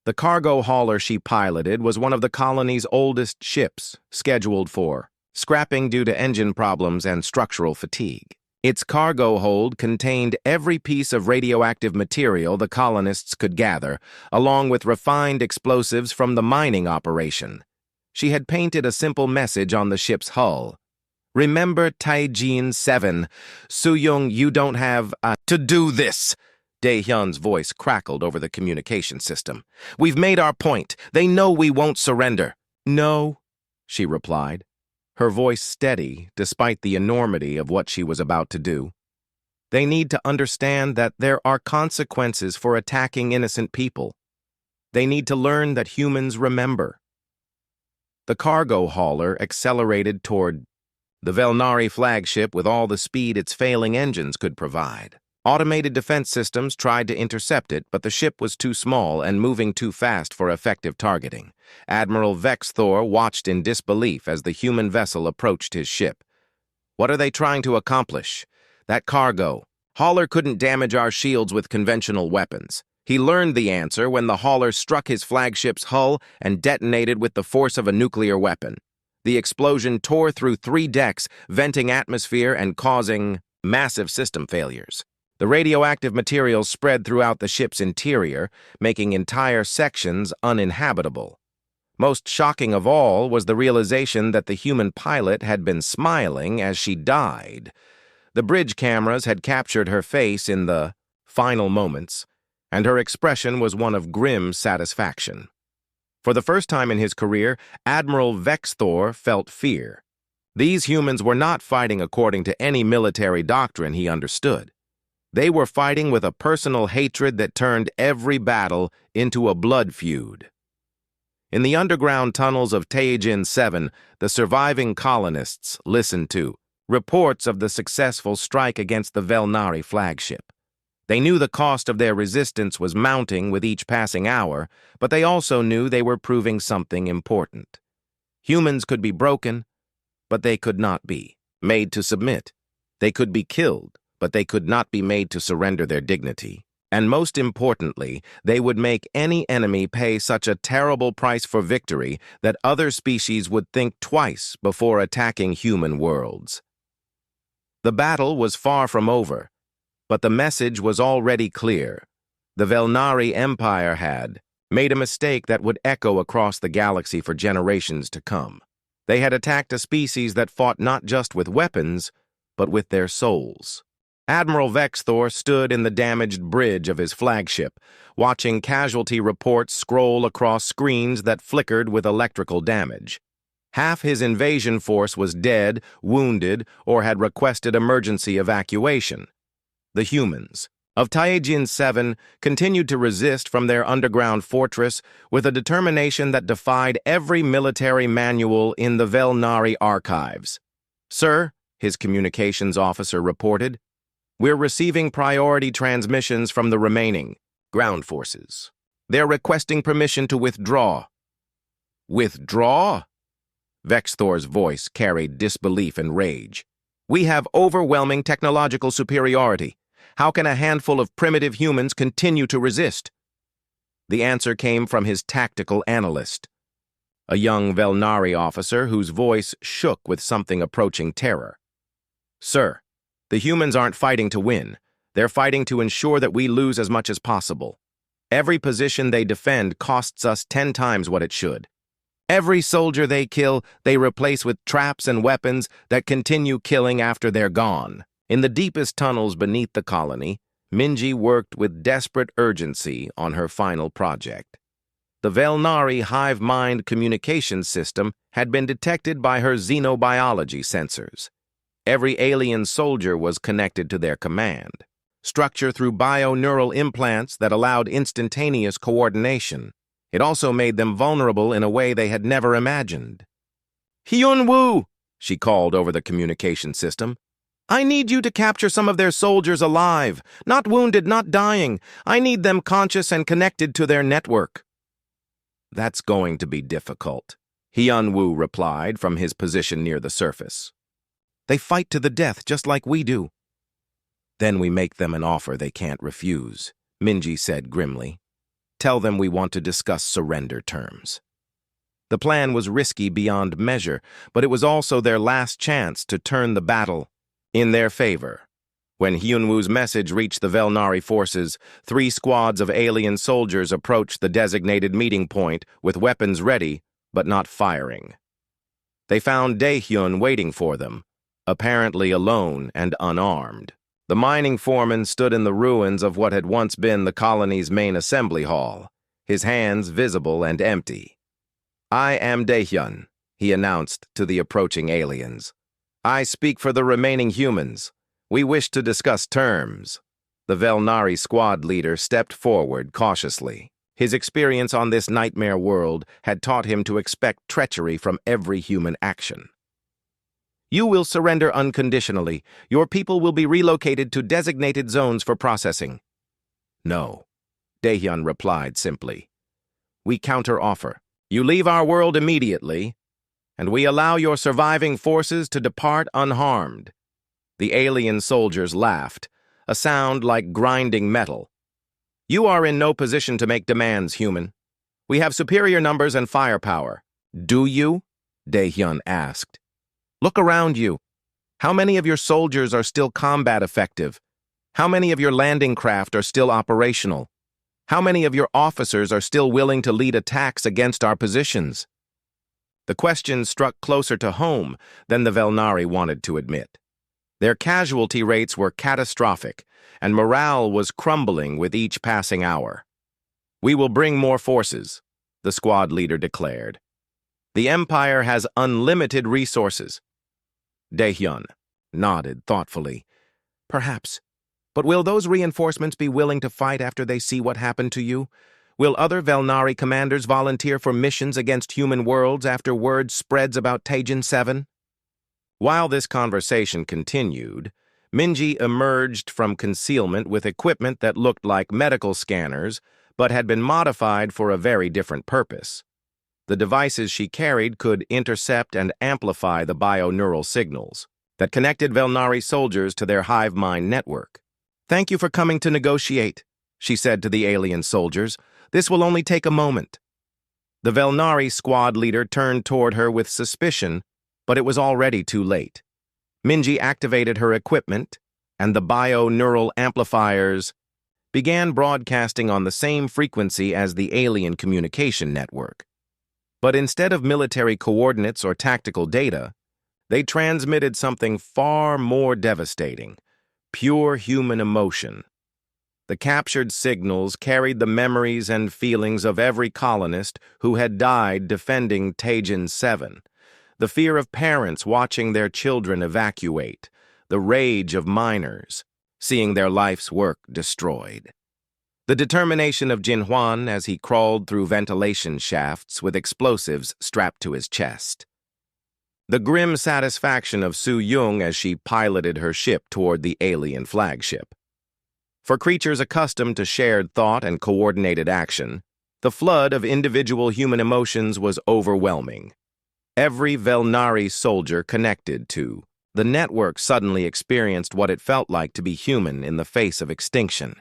The cargo hauler she piloted was one of the colony's oldest ships, scheduled for scrapping due to engine problems and structural fatigue. Its cargo hold contained every piece of radioactive material the colonists could gather, along with refined explosives from the mining operation. She had painted a simple message on the ship's hull. "Remember Taijin 7. Suyung, you don't have to do this." Dae-hyun's voice crackled over the communication system. "We've made our point. They know we won't surrender." "No," she replied, her voice steady despite the enormity of what she was about to do. "They need to understand that there are consequences for attacking innocent people. They need to learn that humans remember." The cargo hauler accelerated toward the Velnari flagship with all the speed its failing engines could provide. Automated defense systems tried to intercept it, but the ship was too small and moving too fast for effective targeting. Admiral Vexthor watched in disbelief as the human vessel approached his ship. "What are they trying to accomplish? That cargo. Hauler couldn't damage our shields with conventional weapons." He learned the answer when the hauler struck his flagship's hull and detonated with the force of a nuclear weapon. The explosion tore through 3 decks, venting atmosphere and causing massive system failures. The radioactive material spread throughout the ship's interior, making entire sections uninhabitable. Most shocking of all was the realization that the human pilot had been smiling as she died. The bridge cameras had captured her face in the final moments, and her expression was one of grim satisfaction. For the first time in his career, Admiral Vexthor felt fear. These humans were not fighting according to any military doctrine he understood. They were fighting with a personal hatred that turned every battle into a blood feud. In the underground tunnels of Taijin 7, the surviving colonists listened to reports of the successful strike against the Velnari flagship. They knew the cost of their resistance was mounting with each passing hour, but they also knew they were proving something important. Humans could be broken, but they could not be made to submit. They could be killed, but they could not be made to surrender their dignity. And most importantly, they would make any enemy pay such a terrible price for victory that other species would think twice before attacking human worlds. The battle was far from over, but the message was already clear. The Velnari Empire had made a mistake that would echo across the galaxy for generations to come. They had attacked a species that fought not just with weapons, but with their souls. Admiral Vexthor stood in the damaged bridge of his flagship, watching casualty reports scroll across screens that flickered with electrical damage. Half his invasion force was dead, wounded, or had requested emergency evacuation. The humans of Taijin 7 continued to resist from their underground fortress with a determination that defied every military manual in the Velnari archives. "Sir," his communications officer reported, "we're receiving priority transmissions from the remaining ground forces. They're requesting permission to withdraw." "Withdraw?" Vexthor's voice carried disbelief and rage. "We have overwhelming technological superiority. How can a handful of primitive humans continue to resist?" The answer came from his tactical analyst, a young Velnari officer whose voice shook with something approaching terror. "Sir, the humans aren't fighting to win. They're fighting to ensure that we lose as much as possible. Every position they defend costs us 10 times what it should. Every soldier they kill, they replace with traps and weapons that continue killing after they're gone." In the deepest tunnels beneath the colony, Minji worked with desperate urgency on her final project. The Velnari hive mind communication system had been detected by her xenobiology sensors. Every alien soldier was connected to their command, structure through bio-neural implants that allowed instantaneous coordination. It also made them vulnerable in a way they had never imagined. "Hyun-woo," she called over the communication system. "I need you to capture some of their soldiers alive, not wounded, not dying. I need them conscious and connected to their network." "That's going to be difficult," Hyun-woo replied from his position near the surface. "They fight to the death just like we do." "Then we make them an offer they can't refuse," Minji said grimly. "Tell them we want to discuss surrender terms." The plan was risky beyond measure, but it was also their last chance to turn the battle in their favor. When Hyun-woo's message reached the Velnari forces, 3 squads of alien soldiers approached the designated meeting point with weapons ready, but not firing. They found Dae-hyun waiting for them, apparently alone and unarmed. The mining foreman stood in the ruins of what had once been the colony's main assembly hall, his hands visible and empty. "I am Dae-hyun," he announced to the approaching aliens. "I speak for the remaining humans. We wish to discuss terms." The Velnari squad leader stepped forward cautiously. His experience on this nightmare world had taught him to expect treachery from every human action. "You will surrender unconditionally. Your people will be relocated to designated zones for processing." "No," Dae-hyun replied simply. "We counter-offer. You leave our world immediately, and we allow your surviving forces to depart unharmed." The alien soldiers laughed, a sound like grinding metal. "You are in no position to make demands, human. We have superior numbers and firepower." "Do you?" Dae-hyun asked. "Look around you. How many of your soldiers are still combat effective? How many of your landing craft are still operational? How many of your officers are still willing to lead attacks against our positions?" The question struck closer to home than the Velnari wanted to admit. Their casualty rates were catastrophic, and morale was crumbling with each passing hour. "We will bring more forces," the squad leader declared. "The Empire has unlimited resources." Dae-hyun nodded thoughtfully. "Perhaps. But will those reinforcements be willing to fight after they see what happened to you? Will other Velnari commanders volunteer for missions against human worlds after word spreads about Taejin 7? While this conversation continued, Minji emerged from concealment with equipment that looked like medical scanners, but had been modified for a very different purpose. The devices she carried could intercept and amplify the bio-neural signals that connected Velnari soldiers to their hive mind network. "Thank you for coming to negotiate," she said to the alien soldiers. "This will only take a moment." The Velnari squad leader turned toward her with suspicion, but it was already too late. Minji activated her equipment, and the bio-neural amplifiers began broadcasting on the same frequency as the alien communication network. But instead of military coordinates or tactical data, they transmitted something far more devastating: pure human emotion. The captured signals carried the memories and feelings of every colonist who had died defending Taejin 7. The fear of parents watching their children evacuate, the rage of miners seeing their life's work destroyed. The determination of Jin Hwan as he crawled through ventilation shafts with explosives strapped to his chest. The grim satisfaction of Soo Young as she piloted her ship toward the alien flagship. For creatures accustomed to shared thought and coordinated action, the flood of individual human emotions was overwhelming. Every Velnari soldier connected to the network suddenly experienced what it felt like to be human in the face of extinction.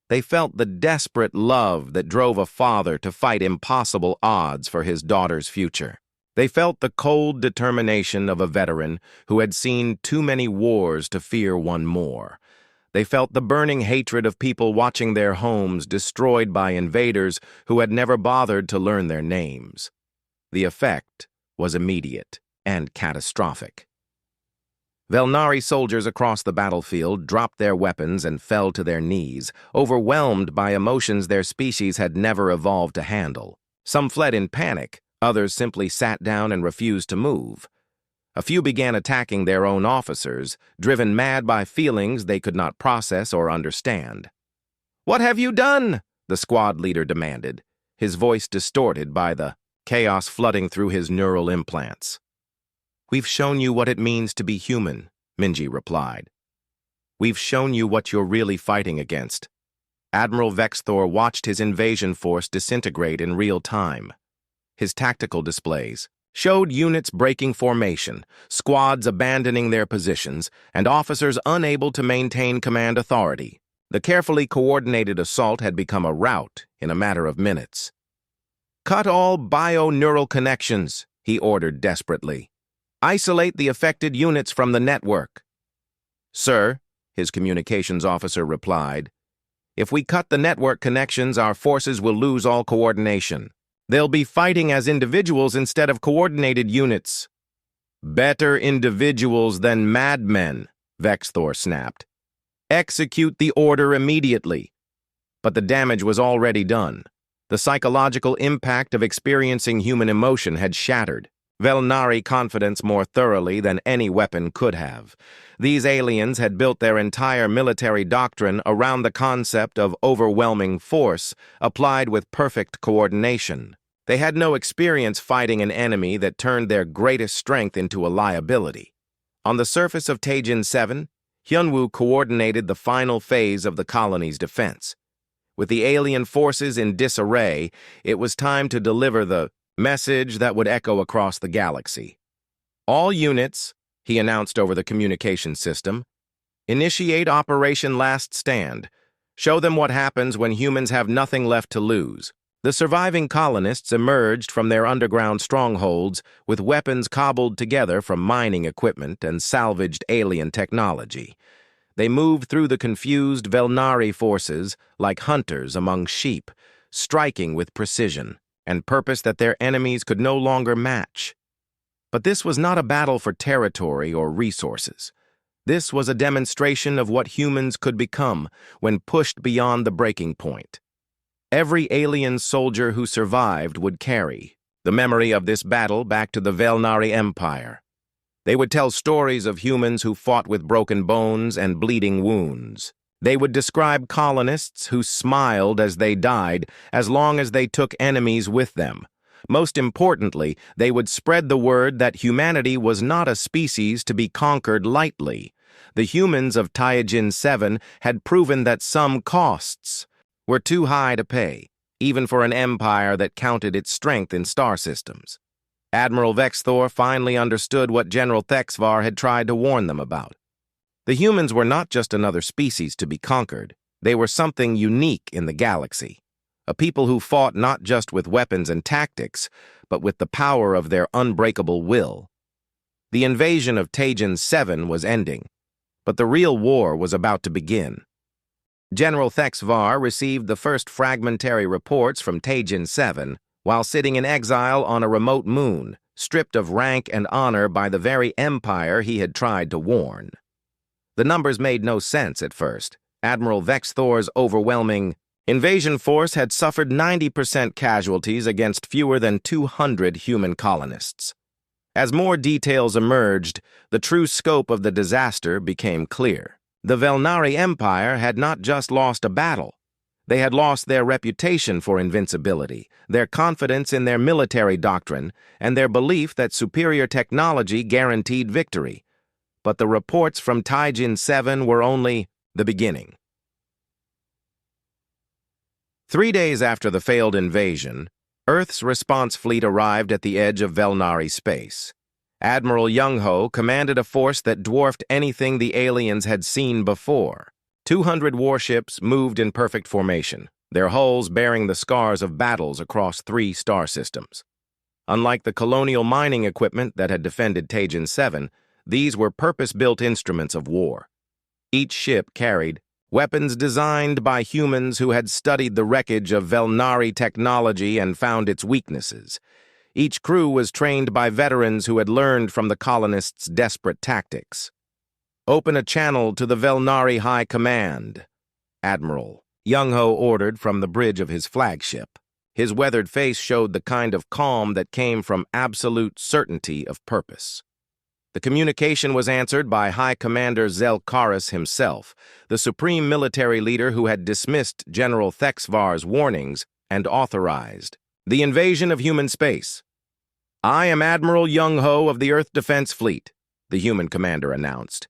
They felt the desperate love that drove a father to fight impossible odds for his daughter's future. They felt the cold determination of a veteran who had seen too many wars to fear one more. They felt the burning hatred of people watching their homes destroyed by invaders who had never bothered to learn their names. The effect was immediate and catastrophic. Velnari soldiers across the battlefield dropped their weapons and fell to their knees, overwhelmed by emotions their species had never evolved to handle. Some fled in panic, others simply sat down and refused to move. A few began attacking their own officers, driven mad by feelings they could not process or understand. "What have you done?" the squad leader demanded, his voice distorted by the chaos flooding through his neural implants. "We've shown you what it means to be human," Minji replied. "We've shown you what you're really fighting against." Admiral Vexthor watched his invasion force disintegrate in real time. His tactical displays showed units breaking formation, squads abandoning their positions, and officers unable to maintain command authority. The carefully coordinated assault had become a rout in a matter of minutes. "Cut all bio-neural connections," he ordered desperately. "Isolate the affected units from the network." "Sir," his communications officer replied, "if we cut the network connections, our forces will lose all coordination. They'll be fighting as individuals instead of coordinated units." "Better individuals than madmen," Vexthor snapped. "Execute the order immediately." But the damage was already done. The psychological impact of experiencing human emotion had shattered Velnari confidence more thoroughly than any weapon could have. These aliens had built their entire military doctrine around the concept of overwhelming force applied with perfect coordination. They had no experience fighting an enemy that turned their greatest strength into a liability. On the surface of Taejin 7, Hyunwoo coordinated the final phase of the colony's defense. With the alien forces in disarray, it was time to deliver the message that would echo across the galaxy. "All units," he announced over the communication system, "initiate Operation Last Stand. Show them what happens when humans have nothing left to lose." The surviving colonists emerged from their underground strongholds with weapons cobbled together from mining equipment and salvaged alien technology. They moved through the confused Velnari forces like hunters among sheep, striking with precision and purpose that their enemies could no longer match. But this was not a battle for territory or resources. This was a demonstration of what humans could become when pushed beyond the breaking point. Every alien soldier who survived would carry the memory of this battle back to the Velnari Empire. They would tell stories of humans who fought with broken bones and bleeding wounds. They would describe colonists who smiled as they died as long as they took enemies with them. Most importantly, they would spread the word that humanity was not a species to be conquered lightly. The humans of Taejin 7 had proven that some costs were too high to pay, even for an empire that counted its strength in star systems. Admiral Vexthor finally understood what General Thexvar had tried to warn them about. The humans were not just another species to be conquered. They were something unique in the galaxy. A people who fought not just with weapons and tactics, but with the power of their unbreakable will. The invasion of Taejin 7 was ending, but the real war was about to begin. General Thexvar received the first fragmentary reports from Taejin 7 while sitting in exile on a remote moon, stripped of rank and honor by the very empire he had tried to warn. The numbers made no sense at first. Admiral Vexthor's overwhelming invasion force had suffered 90% casualties against fewer than 200 human colonists. As more details emerged, the true scope of the disaster became clear. The Velnari Empire had not just lost a battle. They had lost their reputation for invincibility, their confidence in their military doctrine, and their belief that superior technology guaranteed victory. But the reports from Taejin 7 were only the beginning. 3 days after the failed invasion, Earth's response fleet arrived at the edge of Velnari space. Admiral Young-ho commanded a force that dwarfed anything the aliens had seen before. 200 warships moved in perfect formation, their hulls bearing the scars of battles across 3 star systems. Unlike the colonial mining equipment that had defended Taejin 7, these were purpose-built instruments of war. Each ship carried weapons designed by humans who had studied the wreckage of Velnari technology and found its weaknesses. Each crew was trained by veterans who had learned from the colonists' desperate tactics. "Open a channel to the Velnari High Command," Admiral Young-Ho ordered from the bridge of his flagship. His weathered face showed the kind of calm that came from absolute certainty of purpose. The communication was answered by High Commander Zelkaris himself, the supreme military leader who had dismissed General Thexvar's warnings and authorized the invasion of human space. "I am Admiral Young-Ho of the Earth Defense Fleet," the human commander announced.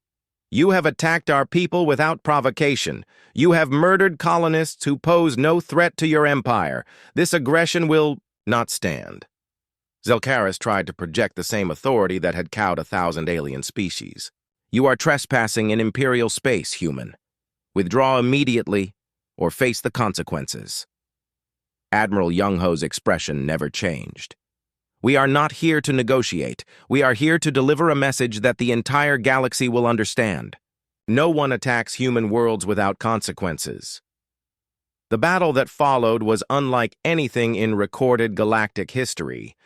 "You have attacked our people without provocation. You have murdered colonists who pose no threat to your empire. This aggression will not stand." Zelkaris tried to project the same authority that had cowed 1,000 alien species. "You are trespassing in Imperial space, human. Withdraw immediately or face the consequences." Admiral Young-Ho's expression never changed. "We are not here to negotiate. We are here to deliver a message that the entire galaxy will understand. No one attacks human worlds without consequences." The battle that followed was unlike anything in recorded galactic history.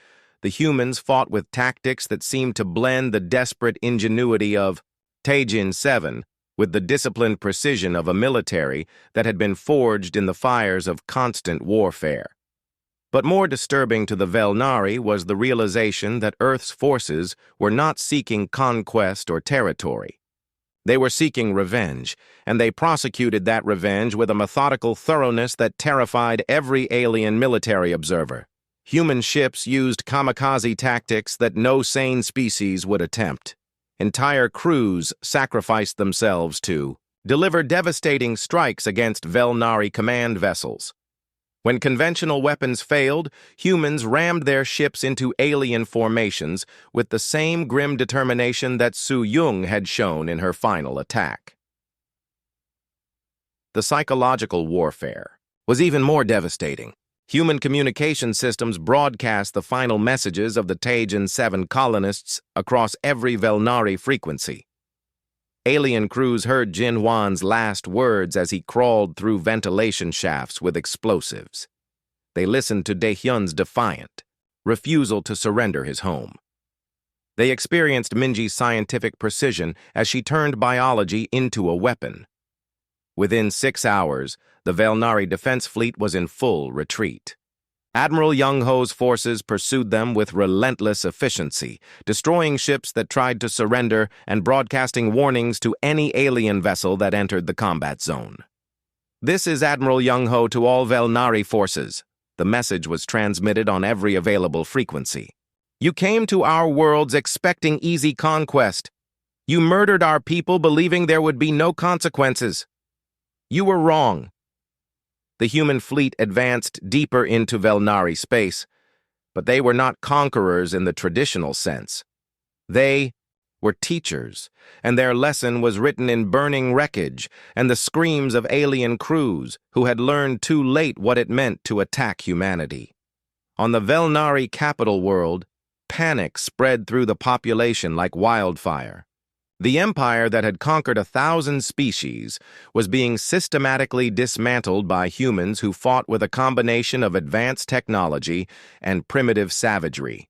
The humans fought with tactics that seemed to blend the desperate ingenuity of Taijin 7 with the disciplined precision of a military that had been forged in the fires of constant warfare. But more disturbing to the Velnari was the realization that Earth's forces were not seeking conquest or territory. They were seeking revenge, and they prosecuted that revenge with a methodical thoroughness that terrified every alien military observer. Human ships used kamikaze tactics that no sane species would attempt. Entire crews sacrificed themselves to deliver devastating strikes against Velnari command vessels. When conventional weapons failed, humans rammed their ships into alien formations with the same grim determination that Su Yung had shown in her final attack. The psychological warfare was even more devastating. Human communication systems broadcast the final messages of the Taijin 7 colonists across every Velnari frequency. Alien crews heard Jin Huan's last words as he crawled through ventilation shafts with explosives. They listened to Daehyun's defiant refusal to surrender his home. They experienced Minji's scientific precision as she turned biology into a weapon. Within 6 hours, the Velnari defense fleet was in full retreat. Admiral Young-Ho's forces pursued them with relentless efficiency, destroying ships that tried to surrender and broadcasting warnings to any alien vessel that entered the combat zone. "This is Admiral Young-Ho to all Velnari forces." The message was transmitted on every available frequency. "You came to our worlds expecting easy conquest. You murdered our people believing there would be no consequences. You were wrong." The human fleet advanced deeper into Velnari space, but they were not conquerors in the traditional sense. They were teachers, and their lesson was written in burning wreckage and the screams of alien crews who had learned too late what it meant to attack humanity. On the Velnari capital world, panic spread through the population like wildfire. The empire that had conquered 1,000 species was being systematically dismantled by humans who fought with a combination of advanced technology and primitive savagery.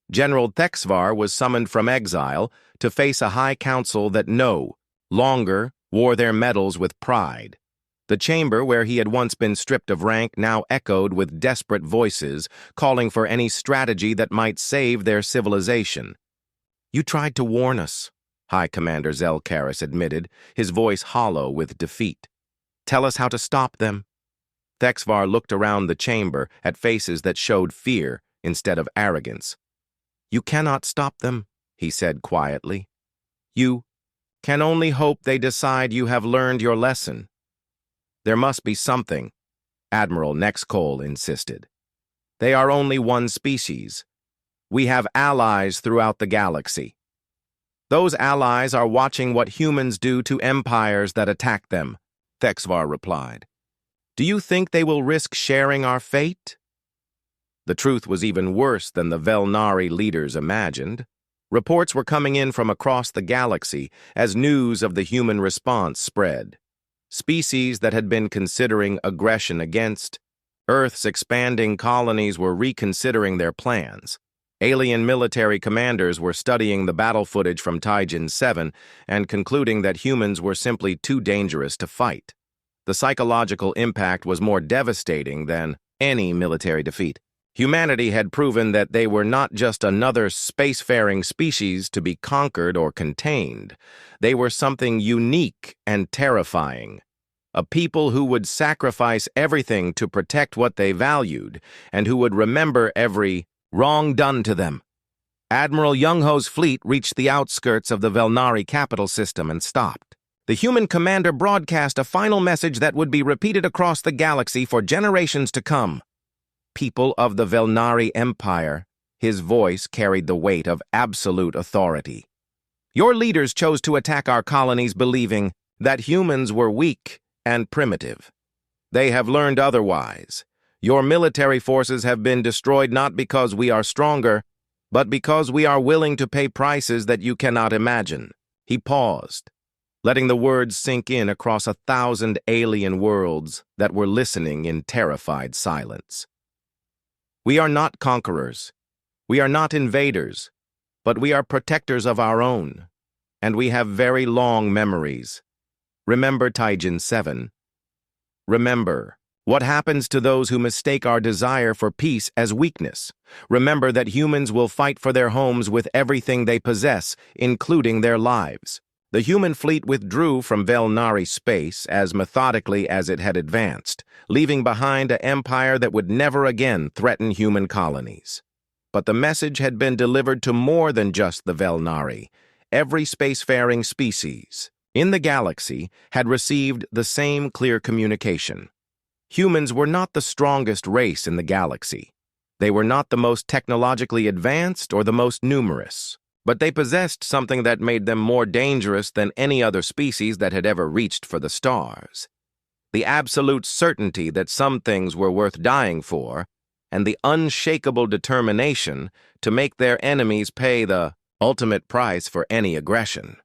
General Thexvar was summoned from exile to face a high council that no longer wore their medals with pride. The chamber where he had once been stripped of rank now echoed with desperate voices, calling for any strategy that might save their civilization. "You tried to warn us," High Commander Zelkaris admitted, his voice hollow with defeat. "Tell us how to stop them." Thexvar looked around the chamber at faces that showed fear instead of arrogance. "You cannot stop them," he said quietly. "You can only hope they decide you have learned your lesson." "There must be something," Admiral Nexcole insisted. "They are only one species. We have allies throughout the galaxy. Those allies are watching what humans do to empires that attack them," Thexvar replied. "Do you think they will risk sharing our fate?" The truth was even worse than the Velnari leaders imagined. Reports were coming in from across the galaxy as news of the human response spread. Species that had been considering aggression against Earth's expanding colonies were reconsidering their plans. Alien military commanders were studying the battle footage from Taijin 7 and concluding that humans were simply too dangerous to fight. The psychological impact was more devastating than any military defeat. Humanity had proven that they were not just another spacefaring species to be conquered or contained. They were something unique and terrifying. A people who would sacrifice everything to protect what they valued and who would remember every wrong done to them. Admiral Young-ho's fleet reached the outskirts of the Velnari capital system and stopped. The human commander broadcast a final message that would be repeated across the galaxy for generations to come. People of the Velnari Empire, his voice carried the weight of absolute authority. Your leaders chose to attack our colonies believing that humans were weak and primitive. They have learned otherwise. Your military forces have been destroyed not because we are stronger, but because we are willing to pay prices that you cannot imagine. He paused, letting the words sink in across 1,000 alien worlds that were listening in terrified silence. We are not conquerors. We are not invaders, but we are protectors of our own, and we have very long memories. Remember Taijin 7. Remember what happens to those who mistake our desire for peace as weakness. Remember that humans will fight for their homes with everything they possess, including their lives. The human fleet withdrew from Velnari space as methodically as it had advanced, leaving behind an empire that would never again threaten human colonies. But the message had been delivered to more than just the Velnari. Every spacefaring species in the galaxy had received the same clear communication. Humans were not the strongest race in the galaxy. They were not the most technologically advanced or the most numerous, but they possessed something that made them more dangerous than any other species that had ever reached for the stars. The absolute certainty that some things were worth dying for, and the unshakable determination to make their enemies pay the ultimate price for any aggression.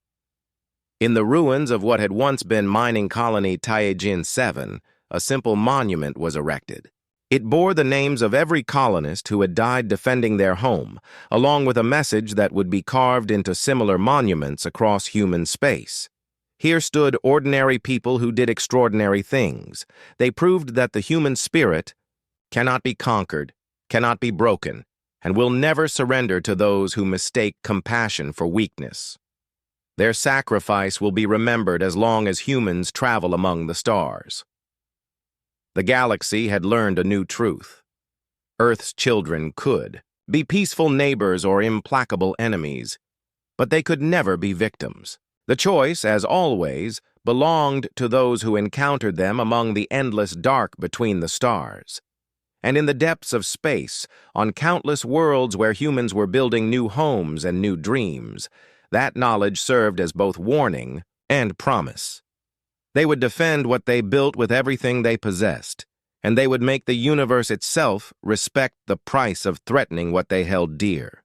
In the ruins of what had once been mining colony Taijin 7, a simple monument was erected. It bore the names of every colonist who had died defending their home, along with a message that would be carved into similar monuments across human space. Here stood ordinary people who did extraordinary things. They proved that the human spirit cannot be conquered, cannot be broken, and will never surrender to those who mistake compassion for weakness. Their sacrifice will be remembered as long as humans travel among the stars. The galaxy had learned a new truth. Earth's children could be peaceful neighbors or implacable enemies, but they could never be victims. The choice, as always, belonged to those who encountered them among the endless dark between the stars. And in the depths of space, on countless worlds where humans were building new homes and new dreams, that knowledge served as both warning and promise. They would defend what they built with everything they possessed, and they would make the universe itself respect the price of threatening what they held dear.